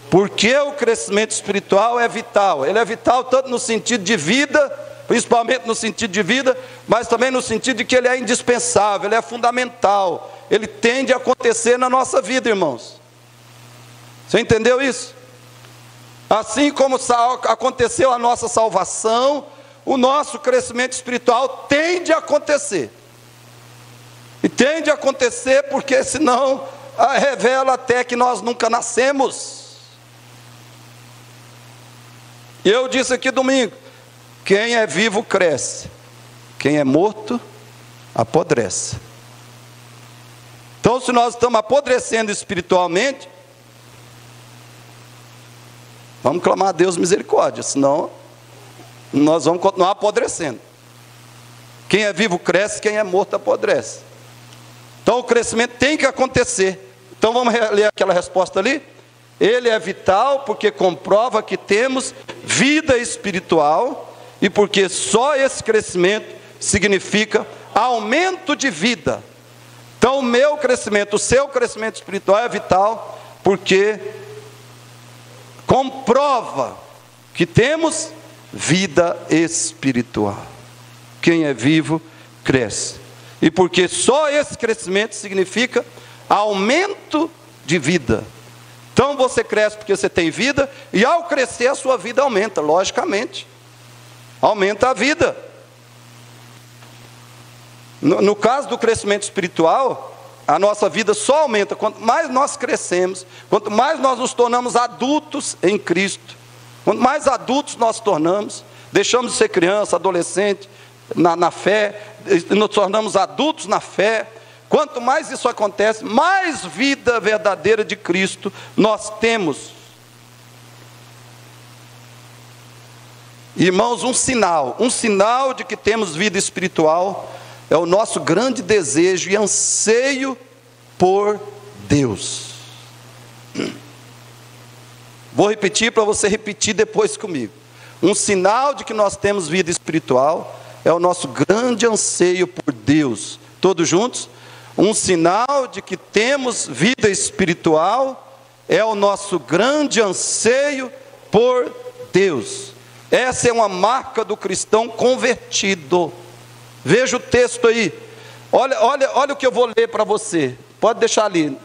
Porque o crescimento espiritual é vital. Ele é vital tanto no sentido de vida, principalmente no sentido de vida, mas também no sentido de que ele é indispensável, ele é fundamental. Ele tende a acontecer na nossa vida, irmãos. Você entendeu isso? Assim como aconteceu a nossa salvação, o nosso crescimento espiritual tende a acontecer. E tende a acontecer porque senão revela até que nós nunca nascemos. E eu disse aqui domingo, quem é vivo cresce, quem é morto apodrece. Então, se nós estamos apodrecendo espiritualmente, vamos clamar a Deus misericórdia, senão nós vamos continuar apodrecendo. Quem é vivo cresce, quem é morto apodrece. Então o crescimento tem que acontecer. Então vamos ler aquela resposta ali. Ele é vital porque comprova que temos vida espiritual e porque só esse crescimento significa aumento de vida. Então o meu crescimento, o seu crescimento espiritual é vital porque comprova que temos vida espiritual. Quem é vivo cresce. E porque só esse crescimento significa aumento de vida. Então você cresce porque você tem vida, e ao crescer a sua vida aumenta, logicamente. Aumenta a vida. No caso do crescimento espiritual, a nossa vida só aumenta quanto mais nós crescemos, quanto mais nós nos tornamos adultos em Cristo. Quanto mais adultos nós tornamos, deixamos de ser criança, adolescente, na fé, nos tornamos adultos na fé. Quanto mais isso acontece, mais vida verdadeira de Cristo nós temos. Irmãos, um sinal de que temos vida espiritual é o nosso grande desejo e anseio por Deus. Vou repetir para você repetir depois comigo. Um sinal de que nós temos vida espiritual é o nosso grande anseio por Deus. Todos juntos? Um sinal de que temos vida espiritual é o nosso grande anseio por Deus. Essa é uma marca do cristão convertido. Veja o texto aí. Olha o que eu vou ler para você. Pode deixar ali.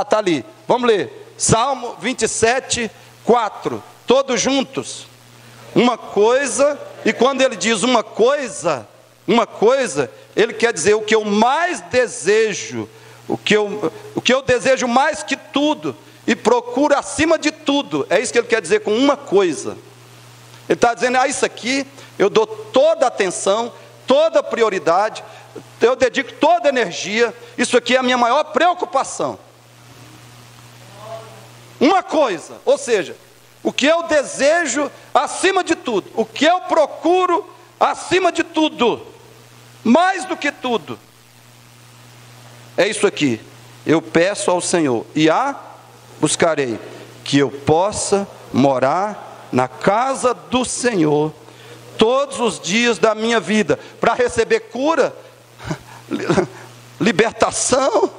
Está ali. Vamos ler. Salmo 27, 4. Todos juntos. Uma coisa, e quando ele diz uma coisa, ele quer dizer o que eu mais desejo, o que eu desejo mais que tudo, e procuro acima de tudo. É isso que ele quer dizer com uma coisa. Ele está dizendo, isso aqui eu dou toda a atenção, toda a prioridade, eu dedico toda a energia, isso aqui é a minha maior preocupação. Uma coisa, ou seja, o que eu desejo acima de tudo, o que eu procuro acima de tudo, mais do que tudo, é isso aqui. Eu peço ao Senhor e buscarei, que eu possa morar na casa do Senhor todos os dias da minha vida, para receber cura, libertação,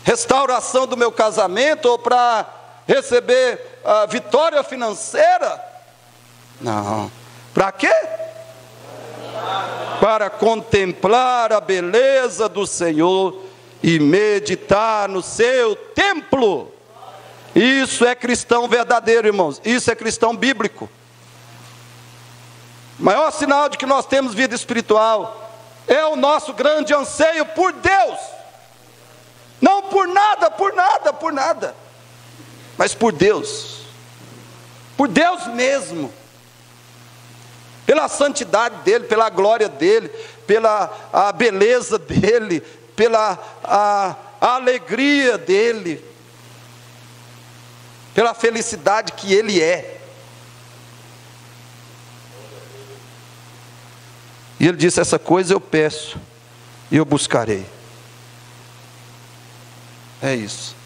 restauração do meu casamento, ou para receber a vitória financeira. Não. Para quê? Para contemplar a beleza do Senhor e meditar no seu templo. Isso é cristão verdadeiro, irmãos. Isso é cristão bíblico. O maior sinal de que nós temos vida espiritual é o nosso grande anseio por Deus. Não por nada, mas por Deus. Por Deus mesmo. Pela santidade dEle, pela glória dEle, pela a beleza dEle, pela a alegria dEle, pela felicidade que Ele é. E Ele disse, essa coisa eu peço e eu buscarei. É isso.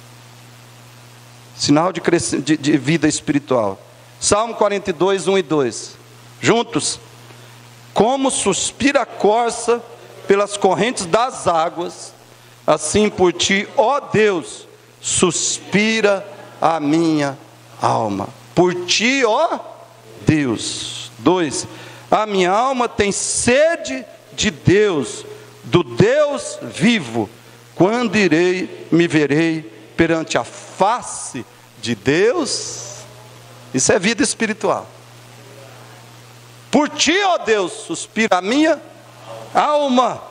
Sinal de vida espiritual. Salmo 42, 1 e 2. Juntos. Como suspira a corça pelas correntes das águas, assim por ti, ó Deus, suspira a minha alma. Por ti, ó Deus. 2. A minha alma tem sede de Deus, do Deus vivo. Quando me verei perante a face de Deus? Isso é vida espiritual. Por ti, ó Deus, suspira a minha alma.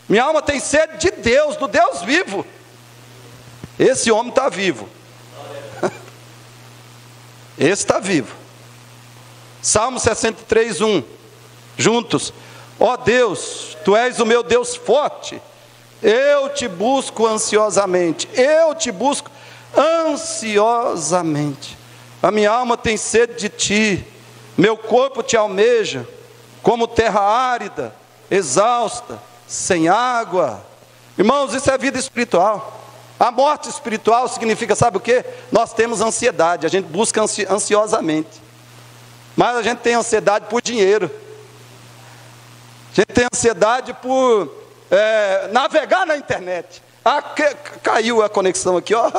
Minha alma tem sede de Deus, do Deus vivo. Esse homem está vivo. Esse está vivo. Salmo 63, 1. Juntos. Ó Deus, Tu és o meu Deus forte. Eu te busco ansiosamente. Eu te busco ansiosamente. A minha alma tem sede de Ti. Meu corpo te almeja, como terra árida, exausta, sem água. Irmãos, isso é vida espiritual. A morte espiritual significa, sabe o quê? Nós temos ansiedade, a gente busca ansiosamente. Mas a gente tem ansiedade por dinheiro. A gente tem ansiedade por navegar na internet. Caiu a conexão aqui, ó.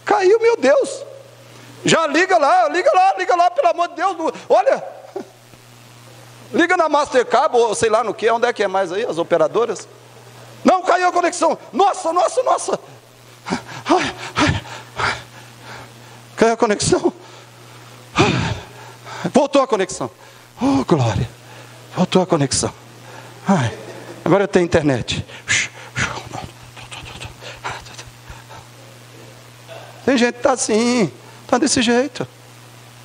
Caiu, meu Deus. Já liga lá, pelo amor de Deus. Olha, liga na Mastercard, ou sei lá no que, onde é que é mais aí, as operadoras? Não, caiu a conexão. Nossa. Caiu a conexão. Voltou a conexão. Oh, glória. Voltou a conexão. Agora eu tenho internet. Tem gente que está assim, está desse jeito.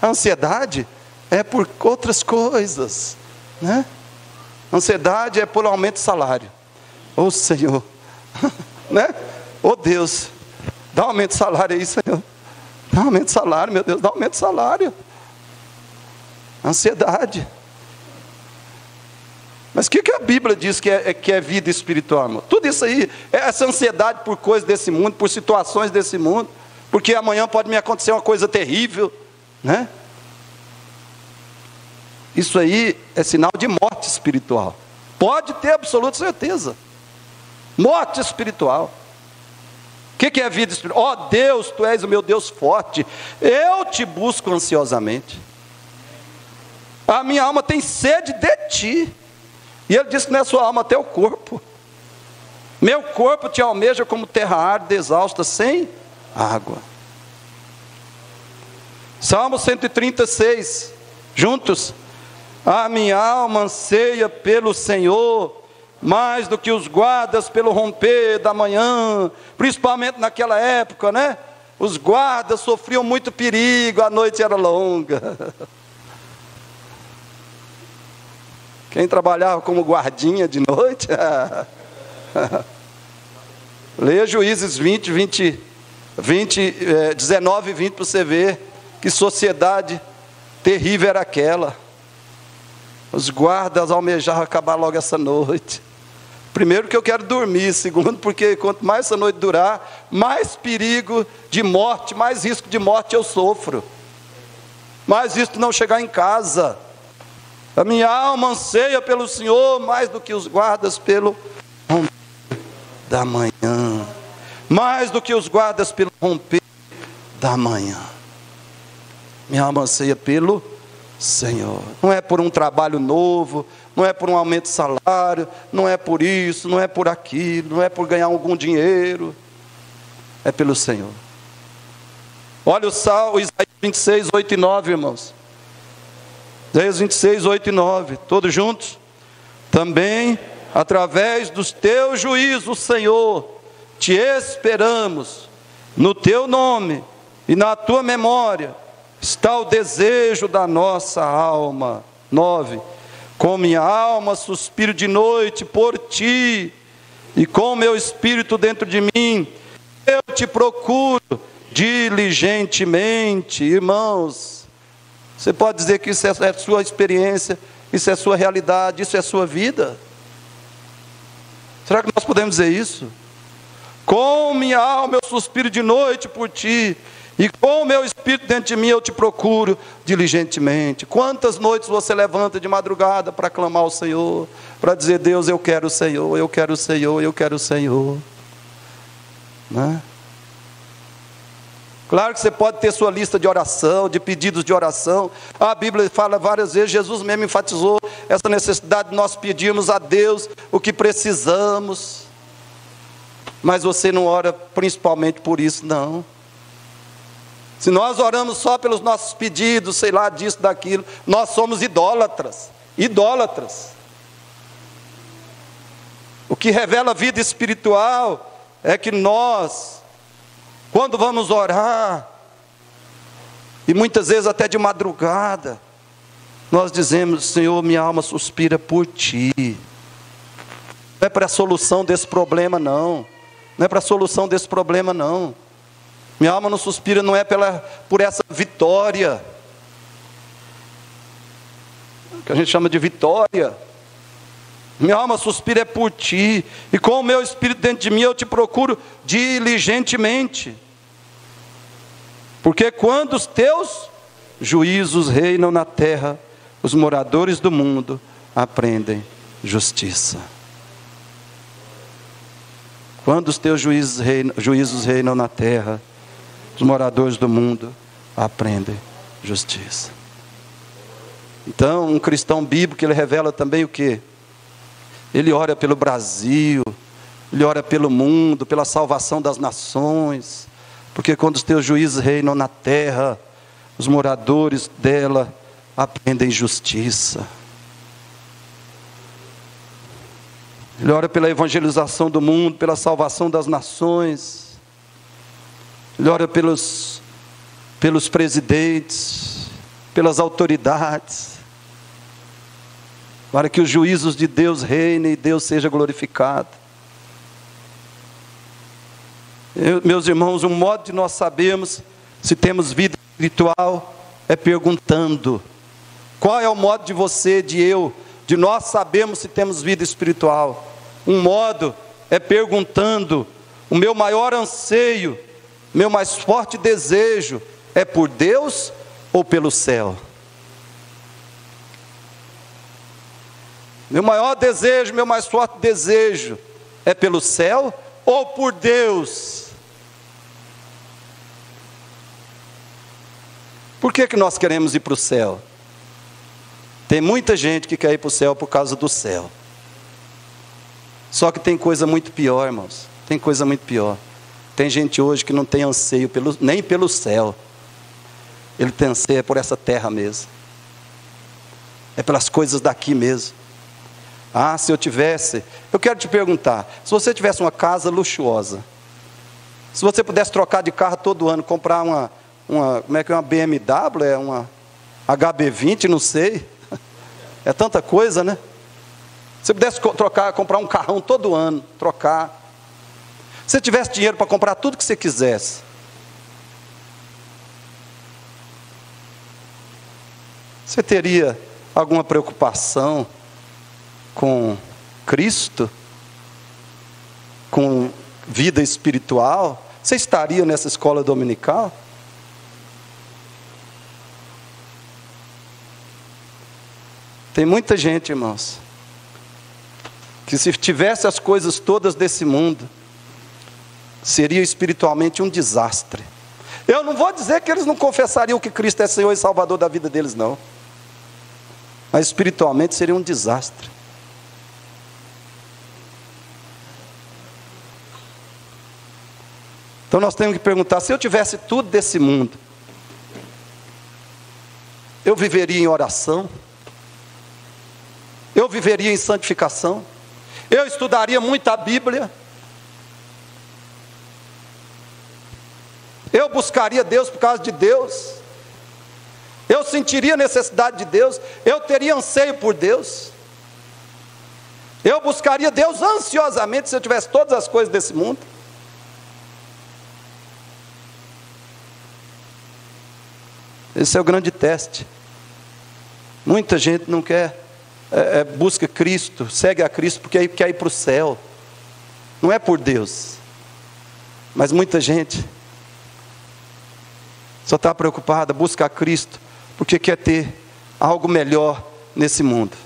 A ansiedade é por outras coisas, né? A ansiedade é por aumento de salário. Ô Senhor, né? Ô Deus, dá aumento de salário aí, Senhor. Dá aumento de salário, meu Deus, dá aumento de salário. Ansiedade. Mas o que a Bíblia diz que é vida espiritual, irmão? Tudo isso aí, essa ansiedade por coisas desse mundo, por situações desse mundo, porque amanhã pode me acontecer uma coisa terrível, né? Isso aí é sinal de morte espiritual. Pode ter absoluta certeza. Morte espiritual. O que é vida espiritual? Ó Deus, Tu és o meu Deus forte. Eu te busco ansiosamente. A minha alma tem sede de Ti. E Ele disse que não é sua alma, até o corpo. Meu corpo te almeja como terra árida, exausta, sem água. Salmo 136, juntos. A minha alma anseia pelo Senhor, mais do que os guardas pelo romper da manhã, principalmente naquela época, né? Os guardas sofriam muito perigo, a noite era longa. Quem trabalhava como guardinha de noite, leia Juízes 19 e 20 para você ver que sociedade terrível era aquela. Os guardas almejavam acabar logo essa noite. Primeiro, que eu quero dormir. Segundo, porque quanto mais essa noite durar, mais perigo de morte, mais risco de morte eu sofro. Mais risco de não chegar em casa. A minha alma anseia pelo Senhor mais do que os guardas pelo romper da manhã. Mais do que os guardas pelo romper da manhã. Minha alma anseia pelo Senhor. Não é por um trabalho novo, não é por um aumento de salário, não é por isso, não é por aquilo, não é por ganhar algum dinheiro. É pelo Senhor. Olha o Isaías 26, 8 e 9, irmãos. Isaías 26, 8 e 9, todos juntos? Também, através dos teus juízos, Senhor, te esperamos, no teu nome e na tua memória, está o desejo da nossa alma. 9, com minha alma suspiro de noite por ti, e com meu espírito dentro de mim, eu te procuro diligentemente. Irmãos, você pode dizer que isso é a sua experiência, isso é a sua realidade, isso é a sua vida? Será que nós podemos dizer isso? Com minha alma eu suspiro de noite por ti, e com o meu espírito dentro de mim eu te procuro diligentemente. Quantas noites você levanta de madrugada para clamar ao Senhor, para dizer: Deus, eu quero o Senhor, eu quero o Senhor, eu quero o Senhor, né? Claro que você pode ter sua lista de oração, de pedidos de oração. A Bíblia fala várias vezes, Jesus mesmo enfatizou essa necessidade de nós pedirmos a Deus o que precisamos. Mas você não ora principalmente por isso, não. Se nós oramos só pelos nossos pedidos, sei lá, disso, daquilo, nós somos idólatras. Idólatras. O que revela a vida espiritual é que nós, quando vamos orar, e muitas vezes até de madrugada, nós dizemos: Senhor, minha alma suspira por Ti. Não é para a solução desse problema, não. Não é para a solução desse problema, não. Minha alma não suspira, não é por essa vitória, que a gente chama de vitória. Minha alma suspira é por Ti, e com o meu espírito dentro de mim eu Te procuro diligentemente. Porque quando os Teus juízos reinam na terra, os moradores do mundo aprendem justiça. Quando os Teus juízos reinam na terra, os moradores do mundo aprendem justiça. Então, um cristão bíblico, ele revela também o quê? Ele ora pelo Brasil, ele ora pelo mundo, pela salvação das nações, porque quando os Teus juízes reinam na terra, os moradores dela aprendem justiça. Ele ora pela evangelização do mundo, pela salvação das nações. Ele ora pelos presidentes, pelas autoridades, para que os juízos de Deus reinem e Deus seja glorificado. Meus irmãos, um modo de nós sabermos se temos vida espiritual é perguntando. Qual é o modo de você, de nós sabermos se temos vida espiritual? Um modo é perguntando. O meu maior anseio, meu mais forte desejo é por Deus ou pelo céu? Meu maior desejo, meu mais forte desejo é pelo céu ou por Deus? Por que nós queremos ir para o céu? Tem muita gente que quer ir para o céu por causa do céu. Só que tem coisa muito pior, irmãos. Tem coisa muito pior. Tem gente hoje que não tem anseio nem pelo céu. Ele tem anseio por essa terra mesmo. É pelas coisas daqui mesmo. Ah, se eu tivesse... Eu quero te perguntar, se você tivesse uma casa luxuosa, se você pudesse trocar de carro todo ano, comprar uma BMW, uma HB20, não sei. É tanta coisa, né? Se você pudesse comprar um carrão todo ano, trocar. Se você tivesse dinheiro para comprar tudo que você quisesse, você teria alguma preocupação com Cristo? Com vida espiritual? Você estaria nessa escola dominical? Tem muita gente, irmãos, que se tivesse as coisas todas desse mundo, seria espiritualmente um desastre. Eu não vou dizer que eles não confessariam que Cristo é Senhor e Salvador da vida deles, não. Mas espiritualmente seria um desastre. Então nós temos que perguntar, se eu tivesse tudo desse mundo, eu viveria em oração? Eu viveria em santificação? Eu estudaria muito a Bíblia? Eu buscaria Deus por causa de Deus? Eu sentiria necessidade de Deus? Eu teria anseio por Deus? Eu buscaria Deus ansiosamente se eu tivesse todas as coisas desse mundo? Esse é o grande teste. Muita gente não quer, busca Cristo, segue a Cristo porque quer ir para o céu. Não é por Deus. Mas muita gente só está preocupada, busca a Cristo porque quer ter algo melhor nesse mundo.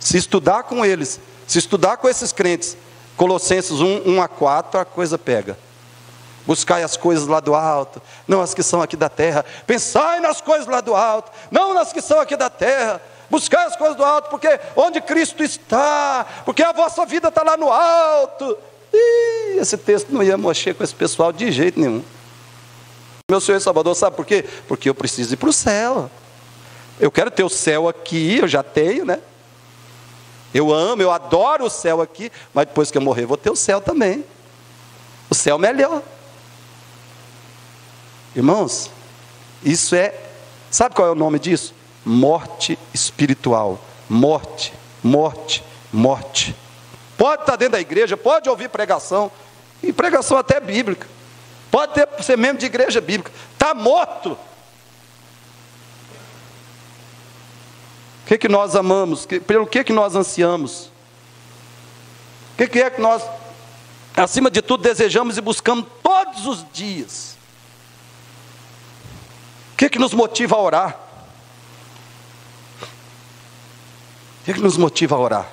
Se estudar com eles, se estudar com esses crentes, Colossenses 1:4, a coisa pega. Buscai as coisas lá do alto, não as que são aqui da terra. Pensai nas coisas lá do alto, não nas que são aqui da terra. Buscai as coisas do alto, porque onde Cristo está, porque a vossa vida está lá no alto. E esse texto não ia mexer com esse pessoal de jeito nenhum. Meu Senhor e Salvador, sabe por quê? Porque eu preciso ir para o céu. Eu quero ter o céu aqui, eu já tenho, né? Eu amo, eu adoro o céu aqui, mas depois que eu morrer, eu vou ter o céu também. O céu melhor. Irmãos, isso sabe qual é o nome disso? Morte espiritual. Morte, morte, morte. Pode estar dentro da igreja, pode ouvir pregação, e pregação até bíblica. Pode ser membro de igreja bíblica. Está morto. O que nós amamos? Pelo que nós ansiamos? O que é que nós, acima de tudo, desejamos e buscamos todos os dias? O que nos motiva a orar? O que nos motiva a orar?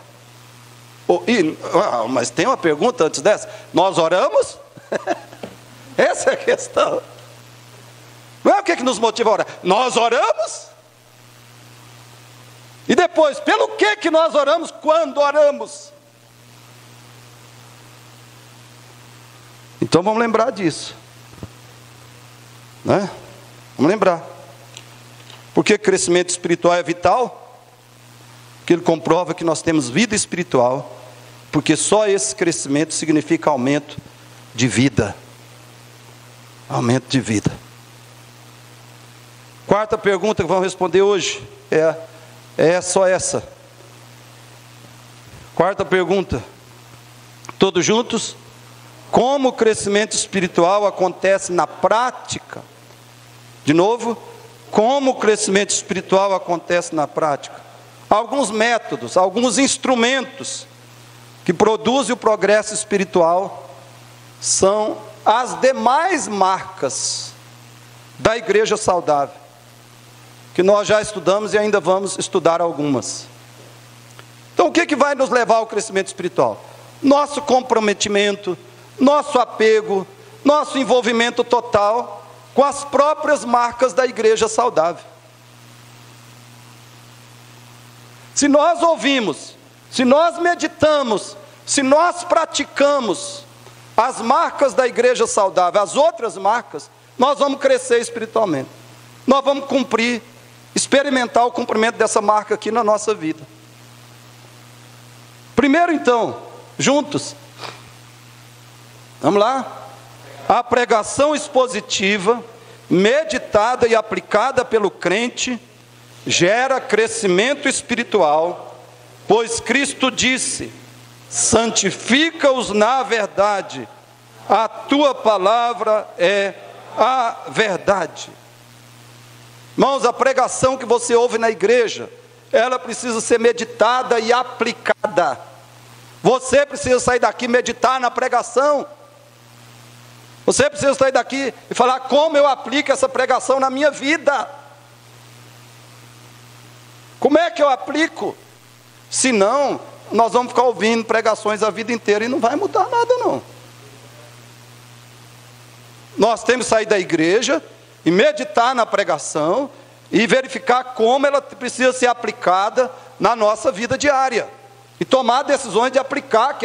Mas tem uma pergunta antes dessa. Nós oramos? Essa é a questão. Não é o que nos motiva a orar. Nós oramos? E depois, pelo que nós oramos quando oramos? Então vamos lembrar disso, né? Vamos lembrar. Por que crescimento espiritual é vital? Porque ele comprova que nós temos vida espiritual, porque só esse crescimento significa aumento de vida. Aumento de vida. Quarta pergunta que vamos responder hoje é só essa. Quarta pergunta. Todos juntos? Como o crescimento espiritual acontece na prática? De novo, como o crescimento espiritual acontece na prática? Alguns métodos, alguns instrumentos que produzem o progresso espiritual são as demais marcas da igreja saudável, que nós já estudamos e ainda vamos estudar algumas. Então o que vai nos levar ao crescimento espiritual? Nosso comprometimento, nosso apego, nosso envolvimento total com as próprias marcas da igreja saudável. Se nós ouvimos, se nós meditamos, se nós praticamos as marcas da igreja saudável, as outras marcas, nós vamos crescer espiritualmente. Nós vamos experimentar o cumprimento dessa marca aqui na nossa vida. Primeiro então, juntos, vamos lá? A pregação expositiva, meditada e aplicada pelo crente, gera crescimento espiritual, pois Cristo disse: santifica-os na verdade, a tua palavra é a verdade. Irmãos, a pregação que você ouve na igreja, ela precisa ser meditada e aplicada. Você precisa sair daqui e meditar na pregação. Você precisa sair daqui e falar: como eu aplico essa pregação na minha vida? Como é que eu aplico? Senão, nós vamos ficar ouvindo pregações a vida inteira e não vai mudar nada não. Nós temos que sair da igreja e meditar na pregação e verificar como ela precisa ser aplicada na nossa vida diária. E tomar decisões de aplicar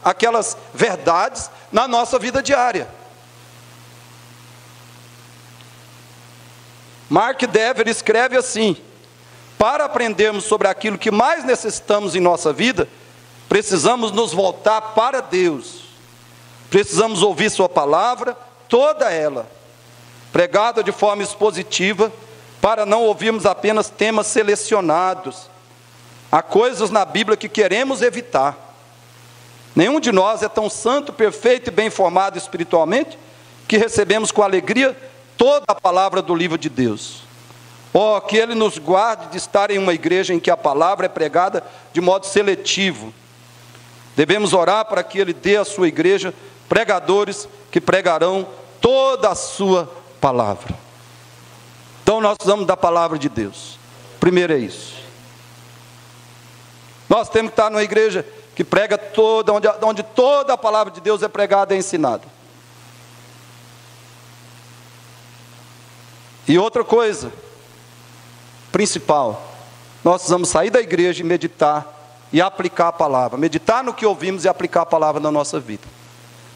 aquelas verdades na nossa vida diária. Mark Dever escreve assim: para aprendermos sobre aquilo que mais necessitamos em nossa vida, precisamos nos voltar para Deus. Precisamos ouvir sua palavra, toda ela, pregada de forma expositiva, para não ouvirmos apenas temas selecionados. Há coisas na Bíblia que queremos evitar. Nenhum de nós é tão santo, perfeito e bem formado espiritualmente, que recebemos com alegria toda a palavra do livro de Deus. Oh, que Ele nos guarde de estar em uma igreja em que a palavra é pregada de modo seletivo. Devemos orar para que Ele dê à sua igreja pregadores que pregarão toda a sua palavra. Então nós precisamos da palavra de Deus. Primeiro é isso. Nós temos que estar numa igreja que prega onde toda a palavra de Deus é pregada e ensinada. E outra coisa principal, nós precisamos sair da igreja e meditar e aplicar a palavra, meditar no que ouvimos e aplicar a palavra na nossa vida,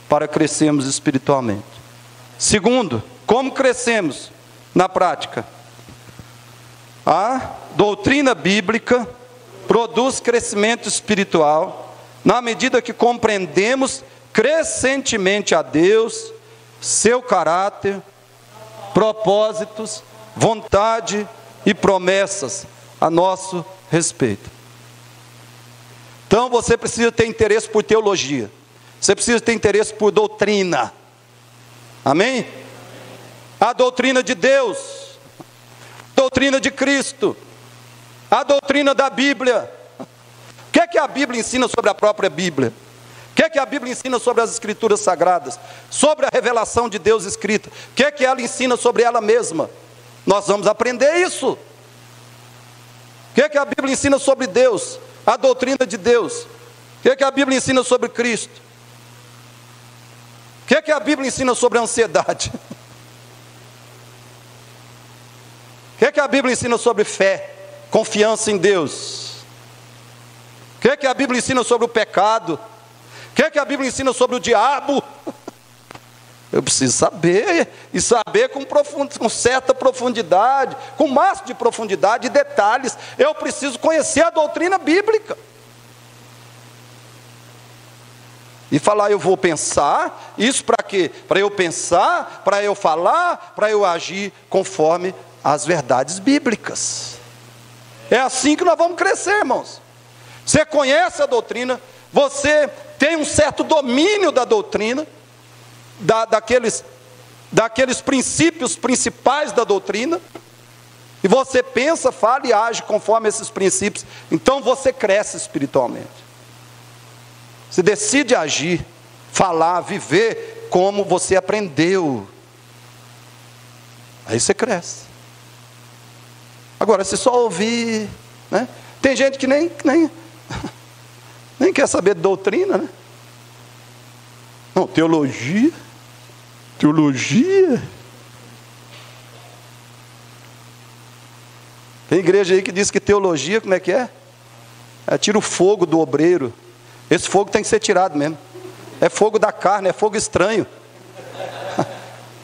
para crescermos espiritualmente. Segundo, como crescemos na prática? A doutrina bíblica produz crescimento espiritual na medida que compreendemos crescentemente a Deus, seu caráter, propósitos, vontade e promessas a nosso respeito. Então você precisa ter interesse por teologia, você precisa ter interesse por doutrina, amém? A doutrina de Deus, a doutrina de Cristo, a doutrina da Bíblia. O que é que a Bíblia ensina sobre a própria Bíblia? O que é que a Bíblia ensina sobre as Escrituras Sagradas? Sobre a revelação de Deus escrita? O que é que ela ensina sobre ela mesma? Nós vamos aprender isso. O que é que a Bíblia ensina sobre Deus? A doutrina de Deus. O que é que a Bíblia ensina sobre Cristo? O que é que a Bíblia ensina sobre a ansiedade? O que é que a Bíblia ensina sobre fé, confiança em Deus? O que é que a Bíblia ensina sobre o pecado? O que é que a Bíblia ensina sobre o diabo? Eu preciso saber, e saber com certa profundidade, com máximo de profundidade e detalhes. Eu preciso conhecer a doutrina bíblica. E falar, eu vou pensar, isso para quê? Para eu pensar, para eu falar, para eu agir conforme as verdades bíblicas. É assim que nós vamos crescer, irmãos. Você conhece a doutrina, você tem um certo domínio da doutrina, daqueles princípios principais da doutrina, e você pensa, fala e age conforme esses princípios, então você cresce espiritualmente. Você decide agir, falar, viver como você aprendeu. Aí você cresce. Agora, se só ouvir, né? Tem gente que nem quer saber de doutrina, né? Não, teologia. Tem igreja aí que diz que teologia, como é que é? Tira o fogo do obreiro. Esse fogo tem que ser tirado mesmo. É fogo da carne, é fogo estranho.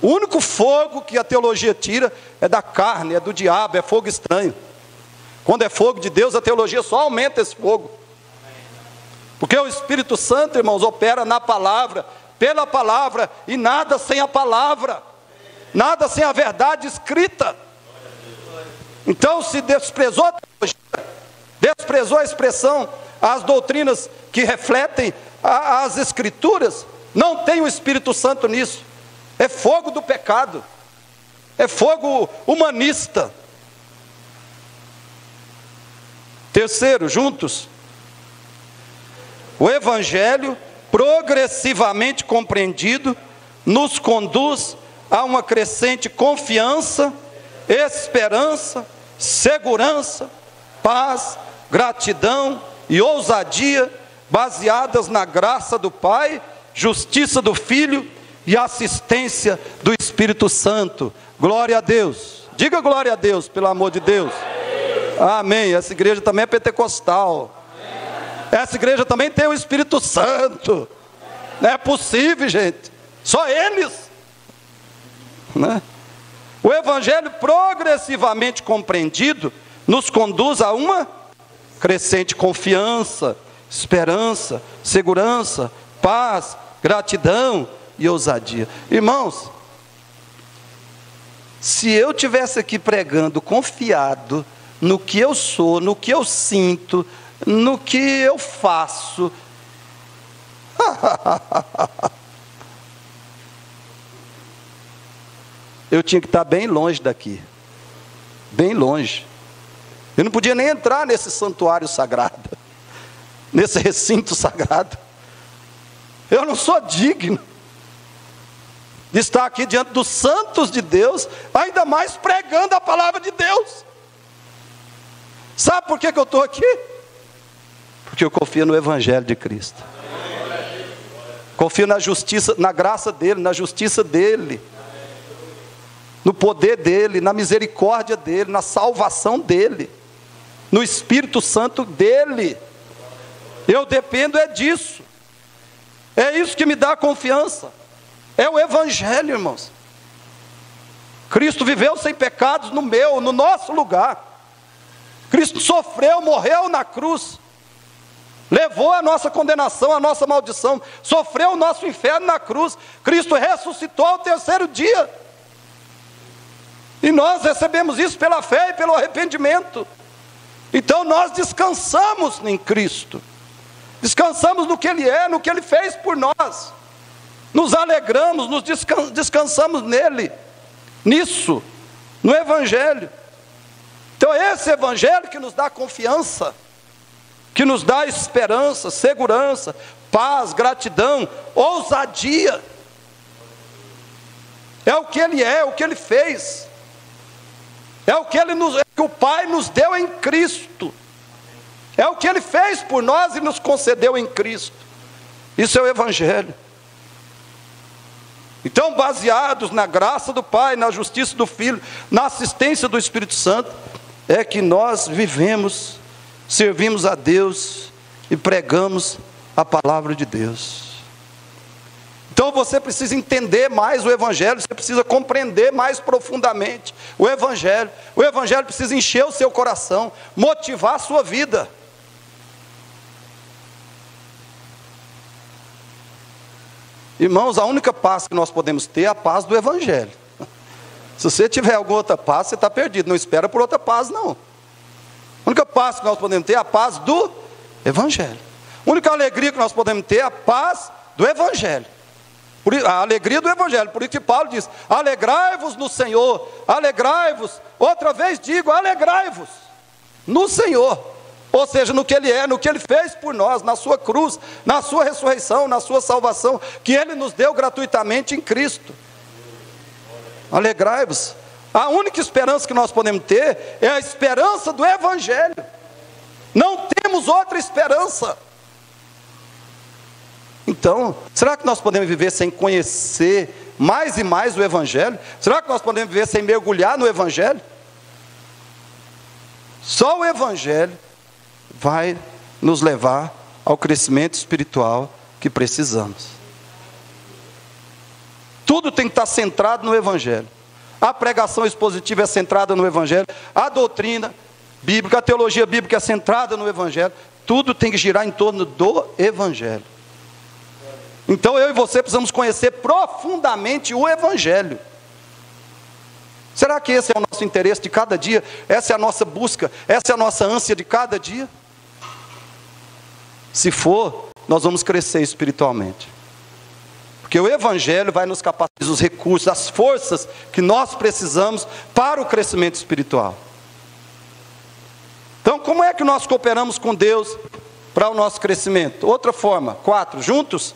O único fogo que a teologia tira é da carne, é do diabo, é fogo estranho. Quando é fogo de Deus, a teologia só aumenta esse fogo. Porque o Espírito Santo, irmãos, opera na palavra, pela palavra, e nada sem a palavra, nada sem a verdade escrita. Então, se desprezou a teologia, desprezou a expressão, as doutrinas que refletem as Escrituras, não tem o Espírito Santo nisso. É fogo do pecado, é fogo humanista. Terceiro, juntos, o Evangelho, progressivamente compreendido, nos conduz a uma crescente confiança, esperança, segurança, paz, gratidão e ousadia, baseadas na graça do Pai, justiça do Filho e assistência do Espírito Santo. Glória a Deus. Diga glória a Deus, pelo amor de Deus. Amém. Essa igreja também é pentecostal. Essa igreja também tem o Espírito Santo. Não é possível, gente. Só eles, né? O Evangelho progressivamente compreendido nos conduz a uma crescente confiança, esperança, segurança, paz, gratidão e ousadia. Irmãos, se eu tivesse aqui pregando confiado no que eu sou, no que eu sinto, no que eu faço, eu tinha que estar bem longe daqui, bem longe. Eu não podia nem entrar nesse santuário sagrado, nesse recinto sagrado. Eu não sou digno de estar aqui diante dos santos de Deus, ainda mais pregando a palavra de Deus. Sabe por que eu estou aqui? Porque eu confio no Evangelho de Cristo. Confio na justiça, na graça dele, na justiça dele. no poder dEle, na misericórdia dEle, na salvação dEle, no Espírito Santo dEle. Eu dependo disso. É isso que me dá confiança. É o Evangelho, irmãos. Cristo viveu sem pecados no nosso lugar. Cristo sofreu, morreu na cruz, levou a nossa condenação, a nossa maldição, sofreu o nosso inferno na cruz. Cristo ressuscitou ao terceiro dia, e nós recebemos isso pela fé e pelo arrependimento. Então nós descansamos em Cristo, descansamos no que Ele é, no que Ele fez por nós, nos alegramos, descansamos nele, nisso, no Evangelho. Então esse Evangelho que nos dá confiança, que nos dá esperança, segurança, paz, gratidão, ousadia. É o que Ele é, o que Ele fez. É o que que o Pai nos deu em Cristo. É o que Ele fez por nós e nos concedeu em Cristo. Isso é o Evangelho. Então, baseados na graça do Pai, na justiça do Filho, na assistência do Espírito Santo, é que nós vivemos, servimos a Deus e pregamos a palavra de Deus. Então você precisa entender mais o Evangelho, você precisa compreender mais profundamente o Evangelho. O Evangelho precisa encher o seu coração, motivar a sua vida. Irmãos, a única paz que nós podemos ter é a paz do Evangelho. Se você tiver alguma outra paz, você está perdido. Não espera por outra paz, não. A única paz que nós podemos ter é a paz do Evangelho. A única alegria que nós podemos ter é a paz do Evangelho. A alegria do Evangelho. Por isso que Paulo diz: alegrai-vos no Senhor, alegrai-vos. Outra vez digo, alegrai-vos no Senhor. Ou seja, no que Ele é, no que Ele fez por nós, na sua cruz, na sua ressurreição, na sua salvação, que Ele nos deu gratuitamente em Cristo. Alegrai-vos. A única esperança que nós podemos ter é a esperança do Evangelho. Não temos outra esperança. Então, será que nós podemos viver sem conhecer mais e mais o Evangelho? Será que nós podemos viver sem mergulhar no Evangelho? Só o Evangelho vai nos levar ao crescimento espiritual que precisamos. Tudo tem que estar centrado no Evangelho. A pregação expositiva é centrada no Evangelho, a doutrina bíblica, a teologia bíblica é centrada no Evangelho. Tudo tem que girar em torno do Evangelho. Então eu e você precisamos conhecer profundamente o Evangelho. Será que esse é o nosso interesse de cada dia? Essa é a nossa busca? Essa é a nossa ânsia de cada dia? Se for, nós vamos crescer espiritualmente. Porque o Evangelho vai nos capacitar os recursos, as forças que nós precisamos para o crescimento espiritual. Então, como é que nós cooperamos com Deus para o nosso crescimento? Outra forma, 4, juntos.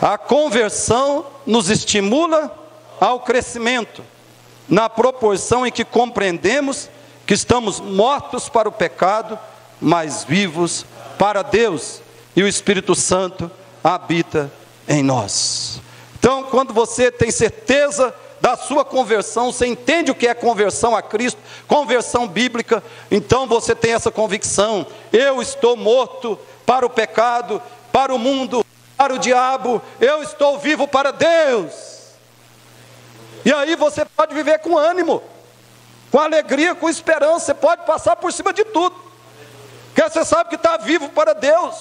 A conversão nos estimula ao crescimento, na proporção em que compreendemos que estamos mortos para o pecado, mas vivos para Deus, e o Espírito Santo habita em nós. Então, quando você tem certeza da sua conversão, você entende o que é conversão a Cristo, conversão bíblica, então você tem essa convicção: eu estou morto para o pecado, para o mundo, para o diabo, eu estou vivo para Deus. E aí você pode viver com ânimo, com alegria, com esperança, você pode passar por cima de tudo, porque você sabe que está vivo para Deus,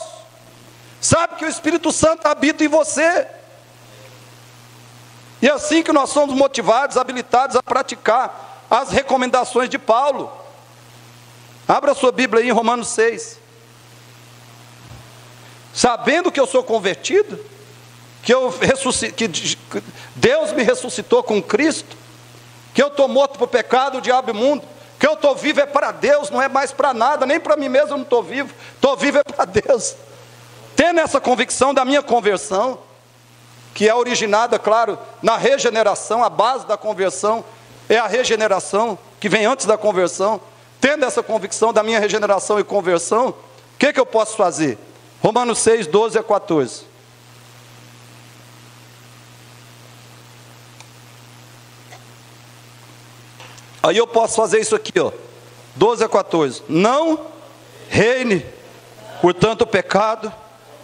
sabe que o Espírito Santo habita em você. E é assim que nós somos motivados, habilitados a praticar as recomendações de Paulo. Abra sua Bíblia aí em Romanos 6. Sabendo que eu sou convertido, que Deus me ressuscitou com Cristo, que eu estou morto para o pecado, o diabo e o mundo, que eu estou vivo é para Deus, não é mais para nada, nem para mim mesmo eu não estou vivo é para Deus. Tendo essa convicção da minha conversão, que é originada, claro, na regeneração, a base da conversão é a regeneração, que vem antes da conversão. Tendo essa convicção da minha regeneração e conversão, o que eu posso fazer? Romanos 6, 12 a 14. Aí eu posso fazer isso aqui, ó, 12 a 14. Não reine, portanto, o pecado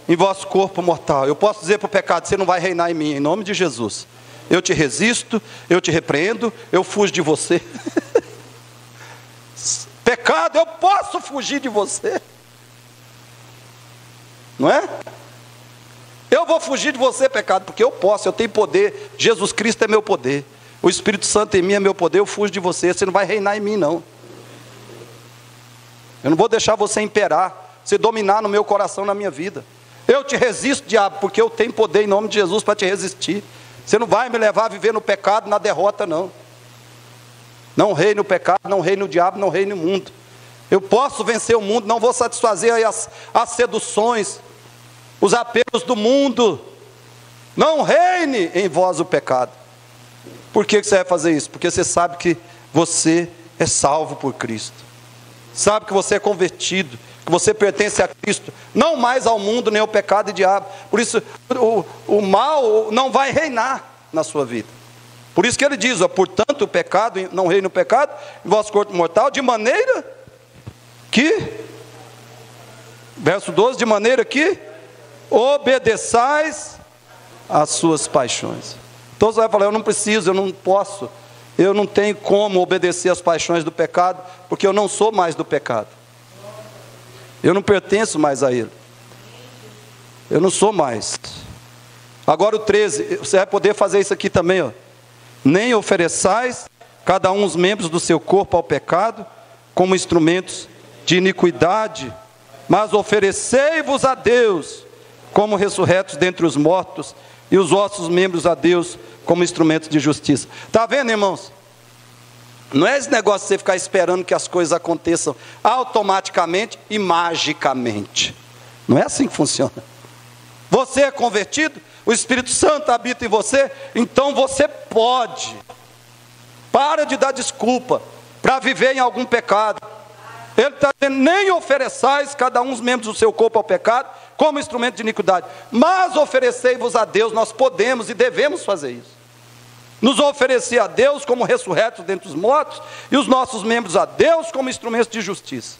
em vosso corpo mortal. Eu posso dizer para o pecado: você não vai reinar em mim, em nome de Jesus. Eu te resisto, eu te repreendo, eu fujo de você. Pecado, eu posso fugir de você. Não é? Eu vou fugir de você, pecado, porque eu posso, eu tenho poder. Jesus Cristo é meu poder. O Espírito Santo em mim é meu poder, eu fujo de você. Você não vai reinar em mim, não. Eu não vou deixar você imperar, você dominar no meu coração, na minha vida. Eu te resisto, diabo, porque eu tenho poder em nome de Jesus para te resistir. Você não vai me levar a viver no pecado, na derrota, não. Não reine no pecado, não reine no diabo, não reine no mundo. Eu posso vencer o mundo, não vou satisfazer aí as seduções, os apelos do mundo. Não reine em vós o pecado. Por que você vai fazer isso? Porque você sabe que você é salvo por Cristo. Sabe que você é convertido, que você pertence a Cristo, não mais ao mundo, nem ao pecado e diabo. Por isso, o mal não vai reinar na sua vida. Por isso que ele diz, ó, portanto, o pecado, não reine o pecado em vosso corpo mortal, de maneira que, verso 12, de maneira que obedeçais às suas paixões. Então você vai falar: eu não preciso, eu não posso, eu não tenho como obedecer às paixões do pecado, porque eu não sou mais do pecado. Eu não pertenço mais a ele. Eu não sou mais. Agora o 13, você vai poder fazer isso aqui também, ó. Nem ofereçais cada um os membros do seu corpo ao pecado, como instrumentos de iniquidade, mas oferecei-vos a Deus, como ressurretos dentre os mortos, e os vossos membros a Deus, como instrumentos de justiça. Está vendo, irmãos? Não é esse negócio de você ficar esperando que as coisas aconteçam automaticamente e magicamente. Não é assim que funciona. Você é convertido, o Espírito Santo habita em você, então você pode. Para de dar desculpa para viver em algum pecado. Ele está dizendo: nem ofereçais cada um os membros do seu corpo ao pecado, como instrumento de iniquidade, mas oferecei-vos a Deus. Nós podemos e devemos fazer isso. Nos oferecer a Deus como ressurretos dentre os mortos, e os nossos membros a Deus como instrumentos de justiça.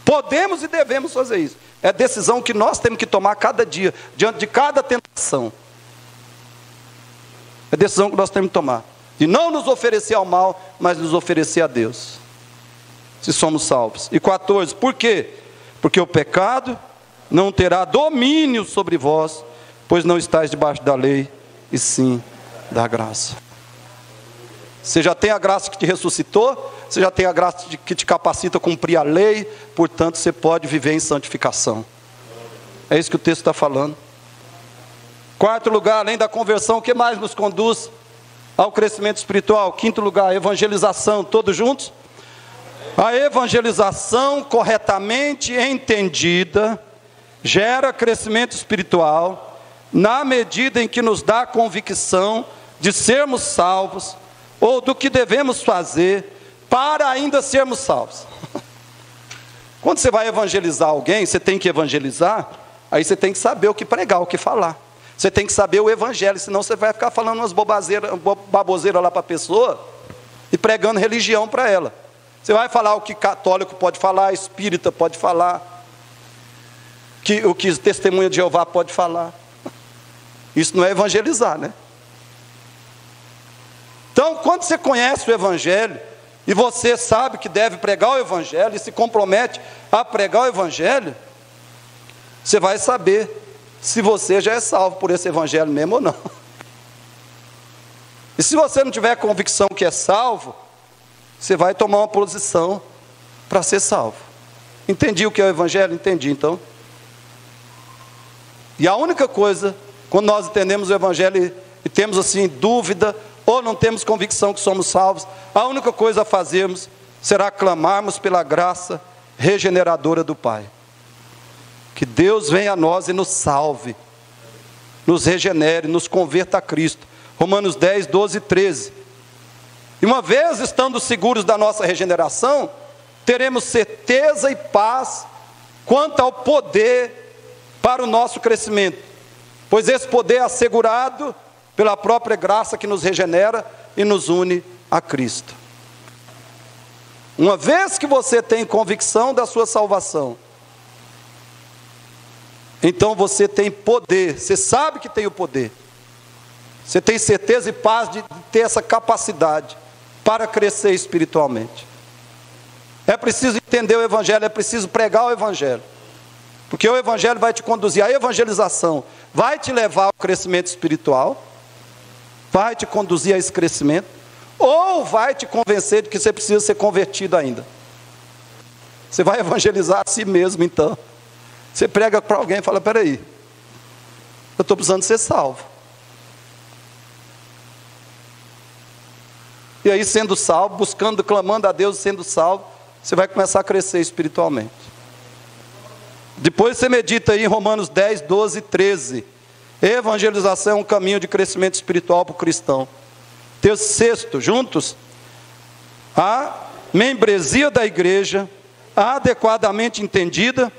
Podemos e devemos fazer isso. É decisão que nós temos que tomar cada dia, diante de cada tentação. É decisão que nós temos que tomar, de não nos oferecer ao mal, mas nos oferecer a Deus, se somos salvos. E 14, por quê? Porque o pecado não terá domínio sobre vós, pois não estáis debaixo da lei, e sim da graça. Você já tem a graça que te ressuscitou, você já tem a graça que te capacita a cumprir a lei, portanto você pode viver em santificação. É isso que o texto está falando. Quarto lugar, além da conversão, o que mais nos conduz ao crescimento espiritual? Quinto lugar, a evangelização. Todos juntos? A evangelização corretamente entendida gera crescimento espiritual, na medida em que nos dá a convicção de sermos salvos, ou do que devemos fazer para ainda sermos salvos. Quando você vai evangelizar alguém, você tem que evangelizar, aí você tem que saber o que pregar, o que falar. Você tem que saber o evangelho, senão você vai ficar falando umas baboseiras lá para a pessoa, e pregando religião para ela. Você vai falar o que católico pode falar, espírita pode falar, o que testemunha de Jeová pode falar. Isso não é evangelizar, né? Então, quando você conhece o evangelho, e você sabe que deve pregar o evangelho, e se compromete a pregar o evangelho, você vai saber se você já é salvo por esse evangelho mesmo ou não. E se você não tiver convicção que é salvo, você vai tomar uma posição para ser salvo. Entendi o que é o evangelho? Entendi, então. E a única coisa, quando nós entendemos o evangelho e temos assim dúvida, ou não temos convicção que somos salvos, a única coisa a fazermos será clamarmos pela graça regeneradora do Pai. Que Deus venha a nós e nos salve, nos regenere, nos converta a Cristo. Romanos 10, 12 e 13. E uma vez estando seguros da nossa regeneração, teremos certeza e paz quanto ao poder para o nosso crescimento, pois esse poder é assegurado pela própria graça que nos regenera e nos une a Cristo. Uma vez que você tem convicção da sua salvação, então você tem poder, você sabe que tem o poder, você tem certeza e paz de ter essa capacidade para crescer espiritualmente. É preciso entender o Evangelho, é preciso pregar o Evangelho, porque o Evangelho vai te conduzir, a evangelização vai te levar ao crescimento espiritual, vai te conduzir a esse crescimento, ou vai te convencer de que você precisa ser convertido ainda. Você vai evangelizar a si mesmo então. Você prega para alguém e fala, peraí, eu estou precisando ser salvo. E aí, sendo salvo, buscando, clamando a Deus, sendo salvo, você vai começar a crescer espiritualmente. Depois você medita aí em Romanos 10, 12 e 13. Evangelização é um caminho de crescimento espiritual para o cristão. Sexto, juntos, a membresia da igreja, adequadamente entendida,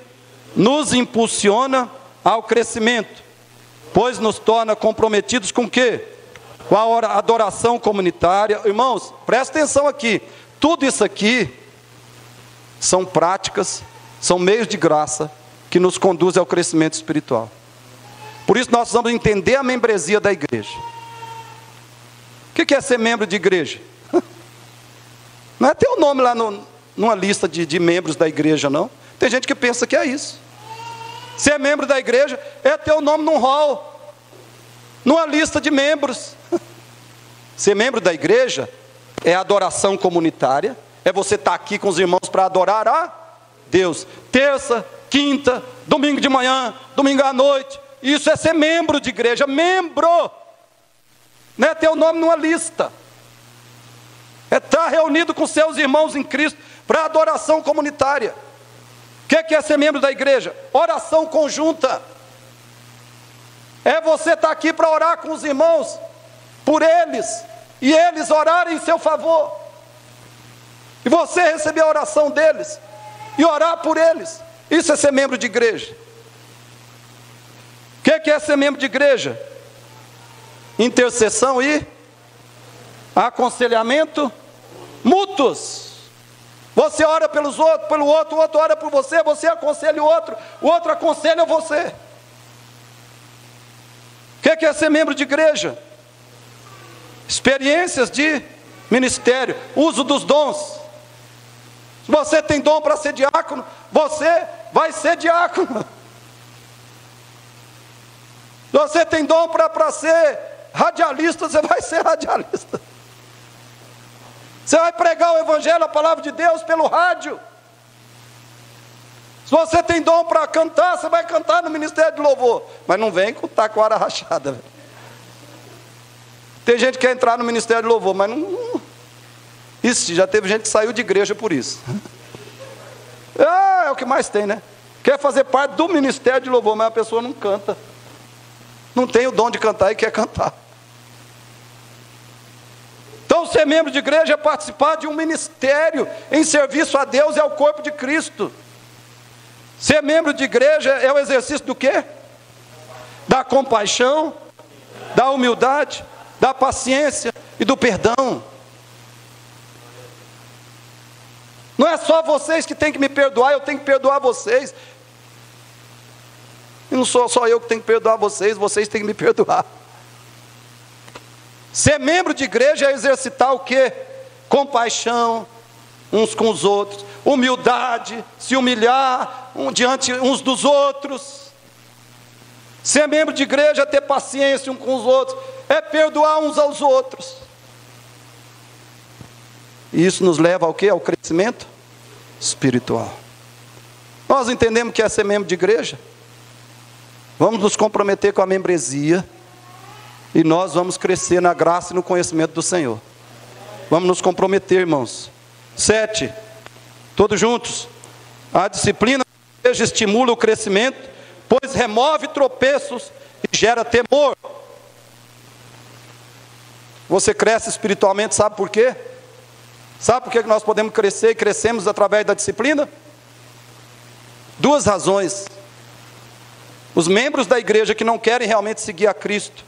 nos impulsiona ao crescimento, pois nos torna comprometidos com o quê? Com a adoração comunitária. Irmãos, presta atenção aqui, tudo isso aqui são práticas, são meios de graça que nos conduzem ao crescimento espiritual. Por isso nós vamos entender a membresia da igreja. O que é ser membro de igreja? Não é ter o nome lá numa lista de membros da igreja, não. Tem gente que pensa que é isso. Ser membro da igreja é ter o nome num hall, numa lista de membros. Ser membro da igreja é adoração comunitária, é você estar aqui com os irmãos para adorar a Deus. Terça, quinta, domingo de manhã, domingo à noite. Isso é ser membro de igreja, membro. Não é ter o nome numa lista, é estar reunido com seus irmãos em Cristo para adoração comunitária. O que é ser membro da igreja? Oração conjunta. É você estar aqui para orar com os irmãos, por eles, e eles orarem em seu favor, e você receber a oração deles, e orar por eles. Isso é ser membro de igreja. O que é ser membro de igreja? Intercessão e aconselhamento mútuos. Você ora pelos outros, pelo outro, o outro ora por você, você aconselha o outro aconselha você. O que é ser membro de igreja? Experiências de ministério, uso dos dons. Se você tem dom para ser diácono, você vai ser diácono. Se você tem dom para ser radialista, você vai ser radialista. Você vai pregar o Evangelho, a palavra de Deus, pelo rádio. Se você tem dom para cantar, você vai cantar no ministério de louvor. Mas não vem com taquara rachada. Velho. Tem gente que quer entrar no ministério de louvor, mas não. Isso, já teve gente que saiu de igreja por isso. É o que mais tem, né? Quer fazer parte do ministério de louvor, mas a pessoa não canta. Não tem o dom de cantar e quer cantar. Então, ser membro de igreja é participar de um ministério em serviço a Deus e ao corpo de Cristo. Ser membro de igreja é o exercício do quê? Da compaixão, da humildade, da paciência e do perdão. Não é só vocês que têm que me perdoar, eu tenho que perdoar vocês. E não sou só eu que tenho que perdoar vocês, vocês têm que me perdoar. Ser membro de igreja é exercitar o quê? Compaixão uns com os outros, humildade, se humilhar diante uns dos outros. Ser membro de igreja é ter paciência uns com os outros, é perdoar uns aos outros. E isso nos leva ao quê? Ao crescimento espiritual. Nós entendemos que é ser membro de igreja. Vamos nos comprometer com a membresia e nós vamos crescer na graça e no conhecimento do Senhor. Vamos nos comprometer, irmãos. 7, todos juntos. A disciplina da igreja estimula o crescimento, pois remove tropeços e gera temor. Você cresce espiritualmente, sabe por quê? Sabe por que nós podemos crescer e crescemos através da disciplina? 2 razões. Os membros da igreja que não querem realmente seguir a Cristo,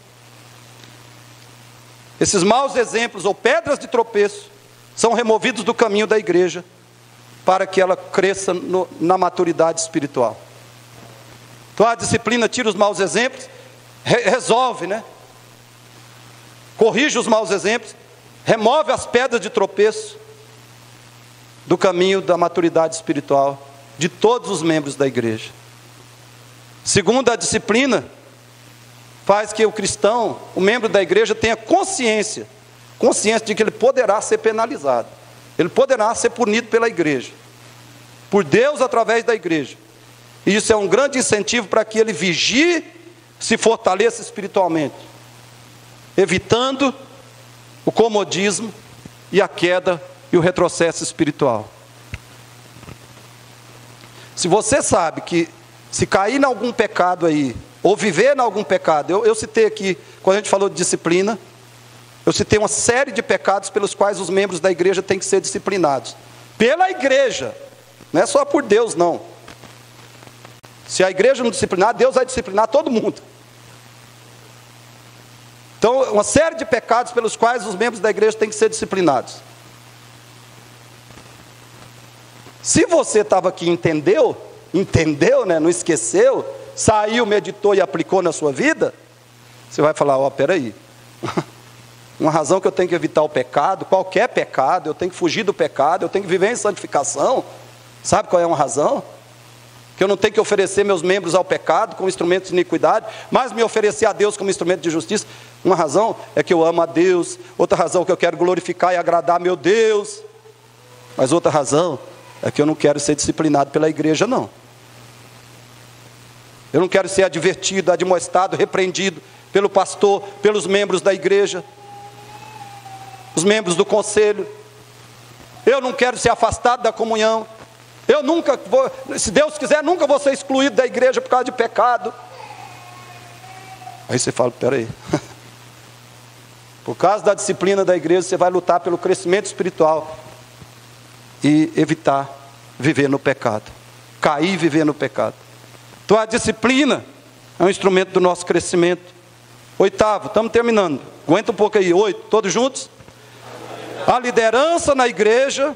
Esses maus exemplos ou pedras de tropeço são removidos do caminho da igreja para que ela cresça na maturidade espiritual. Então a disciplina tira os maus exemplos, resolve, né? Corrige os maus exemplos, remove as pedras de tropeço do caminho da maturidade espiritual de todos os membros da igreja. Segundo, a disciplina faz que o cristão, o membro da igreja, tenha consciência de que ele poderá ser penalizado, ele poderá ser punido pela igreja, por Deus através da igreja. E isso é um grande incentivo para que ele vigie, se fortaleça espiritualmente, evitando o comodismo e a queda e o retrocesso espiritual. Se você sabe que se cair em algum pecado aí, ou viver em algum pecado, eu citei aqui, quando a gente falou de disciplina, eu citei uma série de pecados pelos quais os membros da igreja têm que ser disciplinados. Pela igreja, não é só por Deus, não. Se a igreja não disciplinar, Deus vai disciplinar todo mundo. Então, uma série de pecados pelos quais os membros da igreja têm que ser disciplinados. Se você estava aqui e entendeu, né, não esqueceu, saiu, meditou e aplicou na sua vida, você vai falar, peraí, uma razão que eu tenho que evitar o pecado, qualquer pecado, eu tenho que fugir do pecado, eu tenho que viver em santificação, sabe qual é uma razão? Que eu não tenho que oferecer meus membros ao pecado como instrumento de iniquidade, mas me oferecer a Deus como instrumento de justiça. Uma razão é que eu amo a Deus, outra razão é que eu quero glorificar e agradar meu Deus, mas outra razão é que eu não quero ser disciplinado pela igreja, não. Eu não quero ser advertido, admoestado, repreendido pelo pastor, pelos membros da igreja, os membros do conselho. Eu não quero ser afastado da comunhão. Eu nunca vou, se Deus quiser, nunca vou ser excluído da igreja por causa de pecado. Aí você fala, peraí. Por causa da disciplina da igreja, você vai lutar pelo crescimento espiritual e evitar viver no pecado, cair e viver no pecado. Então a disciplina é um instrumento do nosso crescimento. Oitavo, estamos terminando, aguenta um pouco aí, 8, todos juntos? A liderança na igreja,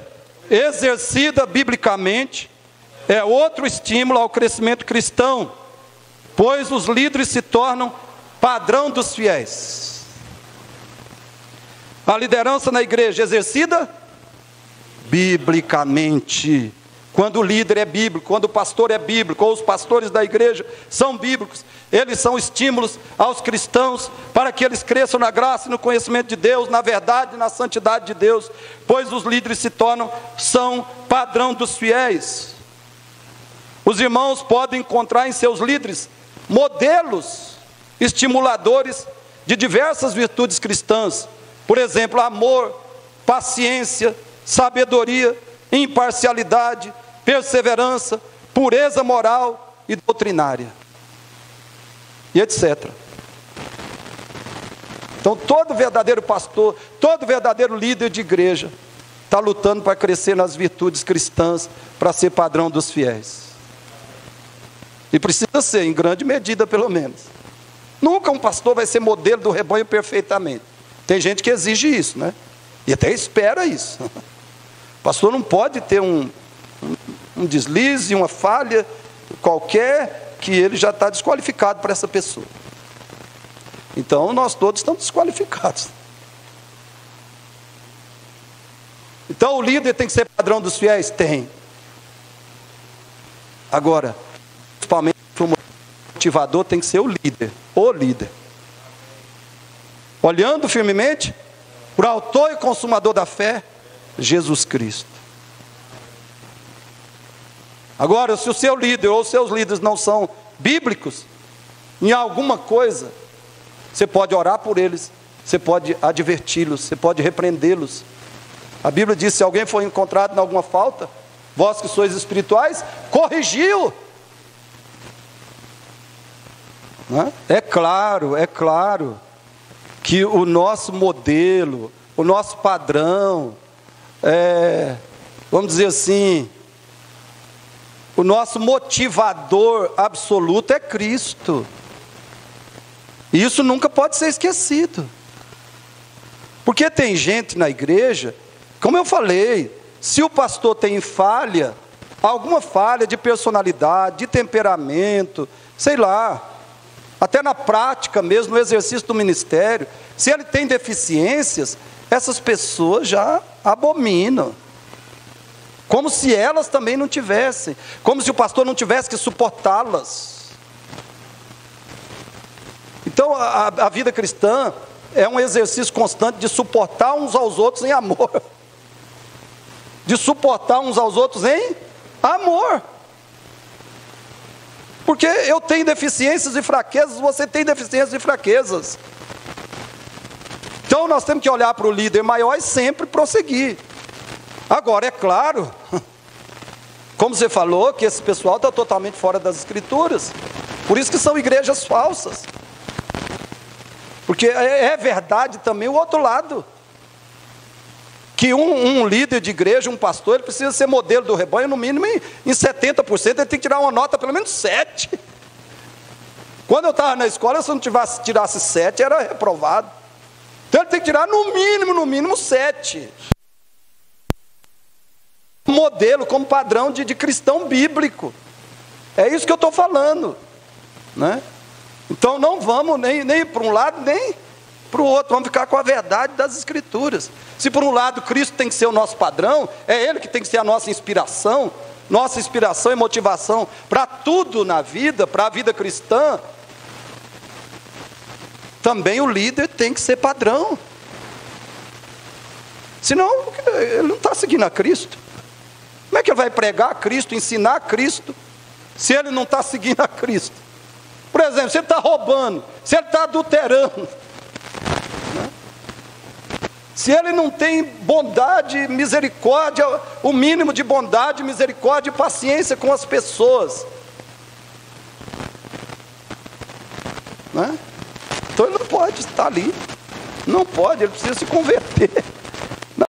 exercida biblicamente, é outro estímulo ao crescimento cristão, pois os líderes se tornam padrão dos fiéis. A liderança na igreja exercida biblicamente. Quando o líder é bíblico, quando o pastor é bíblico, ou os pastores da igreja são bíblicos, eles são estímulos aos cristãos para que eles cresçam na graça e no conhecimento de Deus, na verdade e na santidade de Deus, pois os líderes são padrão dos fiéis. Os irmãos podem encontrar em seus líderes modelos estimuladores de diversas virtudes cristãs, por exemplo, amor, paciência, sabedoria, imparcialidade, perseverança, pureza moral e doutrinária, e etc. Então todo verdadeiro pastor, todo verdadeiro líder de igreja está lutando para crescer nas virtudes cristãs, para ser padrão dos fiéis. E precisa ser, em grande medida pelo menos. Nunca um pastor vai ser modelo do rebanho perfeitamente. Tem gente que exige isso, né? E até espera isso. O pastor não pode ter um deslize, uma falha qualquer, que ele já está desqualificado para essa pessoa. Então nós todos estamos desqualificados. Então o líder tem que ser padrão dos fiéis? Tem. Agora, principalmente o motivador tem que ser o líder. Olhando firmemente para o autor e consumador da fé, Jesus Cristo. Agora, se o seu líder ou os seus líderes não são bíblicos, em alguma coisa, você pode orar por eles, você pode adverti-los, você pode repreendê-los. A Bíblia diz, se alguém for encontrado em alguma falta, vós que sois espirituais, corrigiu. É claro que o nosso modelo, o nosso padrão, vamos dizer assim, o nosso motivador absoluto é Cristo. E isso nunca pode ser esquecido. Porque tem gente na igreja, como eu falei, se o pastor tem falha, alguma falha de personalidade, de temperamento, sei lá, até na prática mesmo, no exercício do ministério, se ele tem deficiências, essas pessoas já abominam. Como se elas também não tivessem, como se o pastor não tivesse que suportá-las. Então a vida cristã é um exercício constante de suportar uns aos outros em amor. De suportar uns aos outros em amor. Porque eu tenho deficiências e fraquezas, você tem deficiências e fraquezas. Então nós temos que olhar para o líder maior e sempre prosseguir. Agora, é claro, como você falou, que esse pessoal está totalmente fora das Escrituras. Por isso que são igrejas falsas. Porque é verdade também o outro lado. Que um líder de igreja, um pastor, ele precisa ser modelo do rebanho, no mínimo em 70%, ele tem que tirar uma nota pelo menos 7. Quando eu estava na escola, se eu não tirasse 7, era reprovado. Então ele tem que tirar no mínimo 7. Modelo, como padrão de cristão bíblico. É isso que eu estou falando, né? Então não vamos nem para um lado, nem para o outro, vamos ficar com a verdade das Escrituras. Se por um lado Cristo tem que ser o nosso padrão, é Ele que tem que ser a nossa inspiração e motivação para tudo na vida, para a vida cristã, também o líder tem que ser padrão. Senão ele não está seguindo a Cristo. Como é que ele vai pregar a Cristo, ensinar a Cristo, se ele não está seguindo a Cristo? Por exemplo, se ele está roubando, se ele está adulterando, né? Se ele não tem bondade, misericórdia, o mínimo de bondade, misericórdia e paciência com as pessoas, né? Então ele não pode estar ali, não pode, ele precisa se converter.